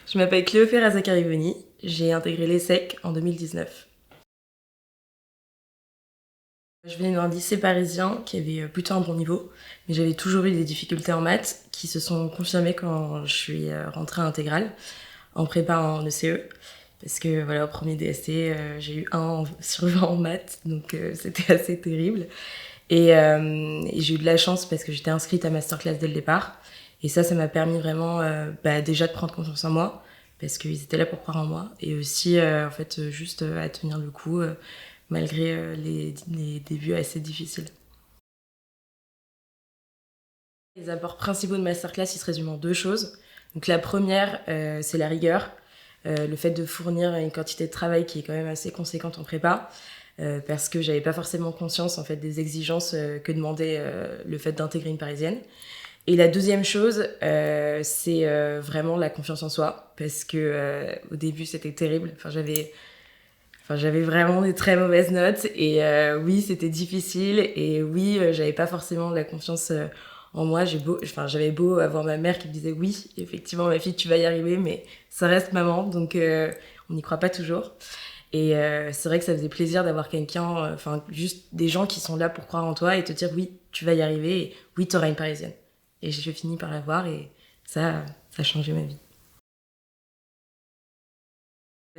Je m'appelle Cléophée Zakhariboni, j'ai intégré l'ESSEC en 2019. Je venais d'un lycée parisien qui avait plutôt un bon niveau, mais j'avais toujours eu des difficultés en maths qui se sont confirmées quand je suis rentrée à Intégrale, en prépa en ECE. Parce que voilà, au premier DST, j'ai eu 1 sur 20 en maths, donc c'était assez terrible. Et j'ai eu de la chance parce que j'étais inscrite à masterclass dès le départ. Et ça m'a permis vraiment déjà de prendre confiance en moi, parce qu'ils étaient là pour croire en moi. Et aussi, en fait, juste à tenir le coup, malgré les débuts assez difficiles. Les apports principaux de masterclass, ils se résument en 2 choses. Donc la première, c'est la rigueur. Le fait de fournir une quantité de travail qui est quand même assez conséquente en prépa. Parce que j'avais pas forcément conscience en fait des exigences que demandait le fait d'intégrer une parisienne. Et la deuxième chose, c'est vraiment la confiance en soi, parce que au début c'était terrible. J'avais vraiment des très mauvaises notes et oui c'était difficile et oui j'avais pas forcément la confiance en moi. J'avais beau avoir ma mère qui me disait oui effectivement ma fille tu vas y arriver, mais ça reste maman donc on n'y croit pas toujours. Et c'est vrai que ça faisait plaisir d'avoir quelqu'un, juste des gens qui sont là pour croire en toi et te dire oui, tu vas y arriver et oui, t'auras une parisienne. Et j'ai fini par l'avoir et ça a changé ma vie.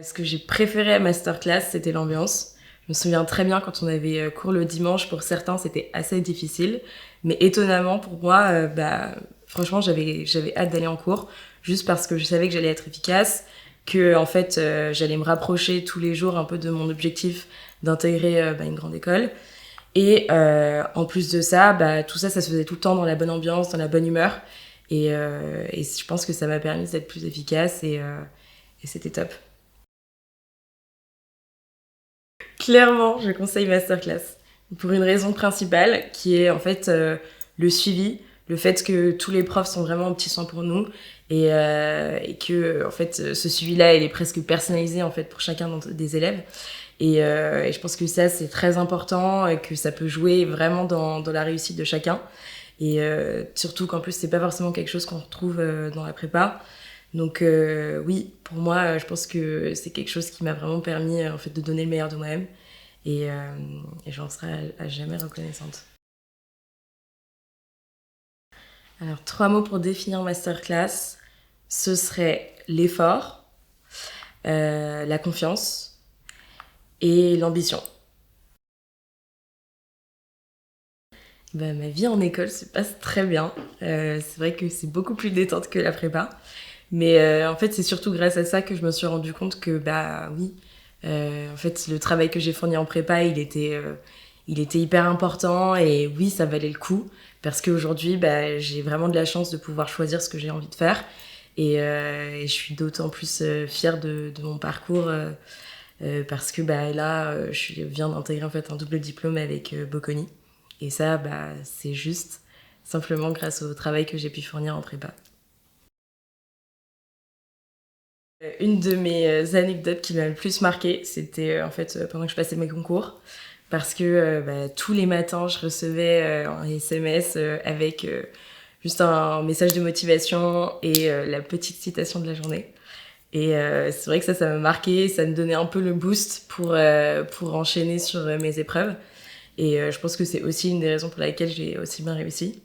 Ce que j'ai préféré à Masterclass, c'était l'ambiance. Je me souviens très bien quand on avait cours le dimanche, pour certains c'était assez difficile, mais étonnamment pour moi, franchement j'avais hâte d'aller en cours, juste parce que je savais que j'allais être efficace, que en fait j'allais me rapprocher tous les jours un peu de mon objectif d'intégrer une grande école. Et en plus de ça, tout ça se faisait tout le temps dans la bonne ambiance, dans la bonne humeur. Et je pense que ça m'a permis d'être plus efficace et c'était top. Clairement, je conseille Masterclass. Pour une raison principale, qui est en fait le suivi, le fait que tous les profs sont vraiment au petit soin pour nous et que en fait ce suivi-là, il est presque personnalisé en fait pour chacun des élèves. Et je pense que ça c'est très important et que ça peut jouer vraiment dans la réussite de chacun. Et surtout qu'en plus c'est pas forcément quelque chose qu'on retrouve dans la prépa. Donc oui, pour moi, je pense que c'est quelque chose qui m'a vraiment permis en fait de donner le meilleur de moi-même et, euh, et j'en serai à jamais reconnaissante. Alors 3 mots pour définir masterclass, ce serait l'effort, la confiance et l'ambition. Ma vie en école se passe très bien. C'est vrai que c'est beaucoup plus détente que la prépa. Mais en fait, c'est surtout grâce à ça que je me suis rendu compte que, oui, en fait, le travail que j'ai fourni en prépa, il était hyper important et oui, ça valait le coup parce qu'aujourd'hui, j'ai vraiment de la chance de pouvoir choisir ce que j'ai envie de faire et je suis d'autant plus fière de mon parcours parce que là, je viens d'intégrer en fait un double diplôme avec Bocconi et ça, c'est juste simplement grâce au travail que j'ai pu fournir en prépa. Une de mes anecdotes qui m'a le plus marquée, c'était en fait pendant que je passais mes concours. Parce que tous les matins, je recevais un SMS avec juste un message de motivation et la petite citation de la journée. Et c'est vrai que ça m'a marqué, ça me donnait un peu le boost pour enchaîner sur mes épreuves. Et je pense que c'est aussi une des raisons pour lesquelles j'ai aussi bien réussi.